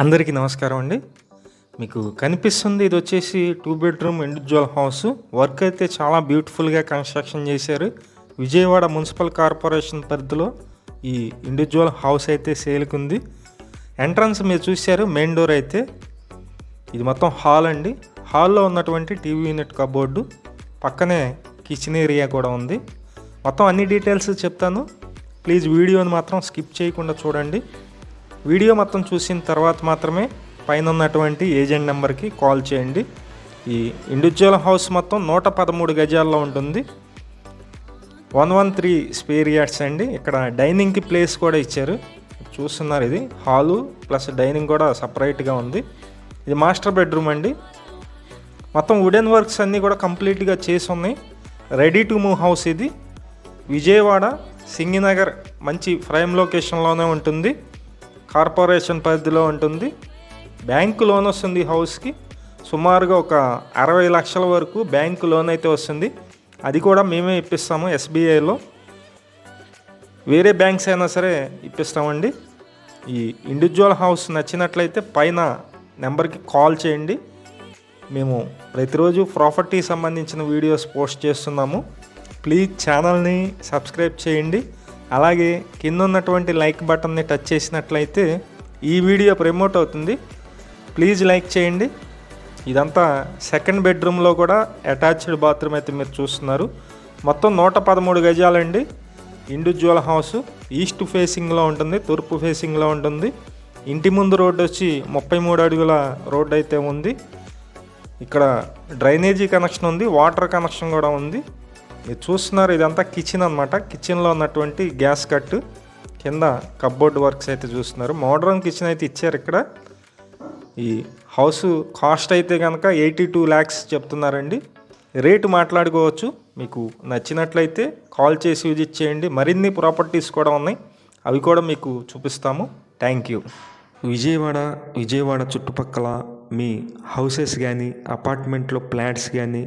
అందరికీ నమస్కారం అండి. మీకు కనిపిస్తుంది ఇది వచ్చేసి 2 బెడ్రూమ్ ఇండివిజువల్ హౌస్. వర్క్ అయితే చాలా బ్యూటిఫుల్గా కన్స్ట్రక్షన్ చేశారు. విజయవాడ మున్సిపల్ కార్పొరేషన్ పరిధిలో ఈ ఇండివిజువల్ హౌస్ అయితే సేల్కి ఉంది. ఎంట్రన్స్ మీరు చూశారు, మెయిన్ డోర్ అయితే ఇది మొత్తం హాల్ అండి. హాల్లో ఉన్నటువంటి టీవీ యూనిట్ కబోర్డు పక్కనే కిచెన్ ఏరియా కూడా ఉంది. మొత్తం అన్ని డీటెయిల్స్ చెప్తాను. ప్లీజ్ వీడియోని మాత్రం స్కిప్ చేయకుండా చూడండి. వీడియో మొత్తం చూసిన తర్వాత మాత్రమే పైన ఉన్నటువంటి ఏజెంట్ నెంబర్కి కాల్ చేయండి. ఈ ఇండివిజువల్ హౌస్ మొత్తం 113 గజాల్లో ఉంటుంది. 113 స్క్వేర్ యార్డ్స్ అండి. ఇక్కడ డైనింగ్కి ప్లేస్ కూడా ఇచ్చారు, చూస్తున్నారు. ఇది హాలు ప్లస్ డైనింగ్ కూడా సపరేట్గా ఉంది. ఇది మాస్టర్ బెడ్రూమ్ అండి. మొత్తం వుడెన్ వర్క్స్ అన్నీ కూడా కంప్లీట్గా చేసి ఉన్నాయి. రెడీ టు మూవ్ హౌస్ ఇది. విజయవాడ సింగినగర్ మంచి ప్రైమ్ లొకేషన్లోనే ఉంటుంది. కార్పొరేషన్ పరిధిలో ఉంటుంది. బ్యాంకు లోన్ వస్తుంది హౌస్కి. సుమారుగా ఒక 60 లక్షల వరకు బ్యాంకు లోన్ అయితే వస్తుంది. అది కూడా మేమే ఇప్పిస్తాము ఎస్బీఐలో. వేరే బ్యాంక్స్ అయినా సరే ఇప్పిస్తామండి. ఈ ఇండివిజువల్ హౌస్ నచ్చినట్లయితే పైన నెంబర్కి కాల్ చేయండి. మేము ప్రతిరోజు ప్రాపర్టీ సంబంధించిన వీడియోస్ పోస్ట్ చేస్తున్నాము. ప్లీజ్ ఛానల్ని సబ్స్క్రైబ్ చేయండి. అలాగే కింద ఉన్నటువంటి లైక్ బటన్ని టచ్ చేసినట్లయితే ఈ వీడియో ప్రమోట్ అవుతుంది. ప్లీజ్ లైక్ చేయండి. ఇదంతా సెకండ్ బెడ్రూమ్లో కూడా అటాచ్డ్ బాత్రూమ్ అయితే మీరు చూస్తున్నారు. మొత్తం 113 గజాలండి. ఇండివిజువల్ హౌస్ ఈస్ట్ ఫేసింగ్లో ఉంటుంది, తూర్పు ఫేసింగ్లో ఉంటుంది. ఇంటి ముందు రోడ్డు వచ్చి 33 అడుగుల రోడ్డు అయితే ఉంది. ఇక్కడ డ్రైనేజీ కనెక్షన్ ఉంది, వాటర్ కనెక్షన్ కూడా ఉంది. మీరు చూస్తున్నారు, ఇదంతా కిచెన్ అనమాట. కిచెన్లో ఉన్నటువంటి గ్యాస్ కట్టు, కింద కబ్బోర్డ్ వర్క్స్ అయితే చూస్తున్నారు. మోడ్రన్ కిచెన్ అయితే ఇచ్చారు ఇక్కడ. ఈ హౌస్ కాస్ట్ అయితే కనుక 82 lakhs చెప్తున్నారండి. రేటు మాట్లాడుకోవచ్చు. మీకు నచ్చినట్లయితే కాల్ చేసి విజిట్ చేయండి. మరిన్ని ప్రాపర్టీస్ కూడా ఉన్నాయి, అవి కూడా మీకు చూపిస్తాము. Thank you. విజయవాడ చుట్టుపక్కల మీ హౌసెస్ కానీ, అపార్ట్మెంట్లో ఫ్లాట్స్ కానీ,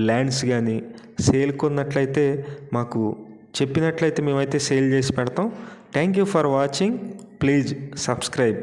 ల్యాండ్స్ కానీ సేల్ కొన్నట్లయితే మాకు చెప్పినట్లయితే మేమైతే సేల్ చేసి పెడతాం. Thank you for watching. Please subscribe.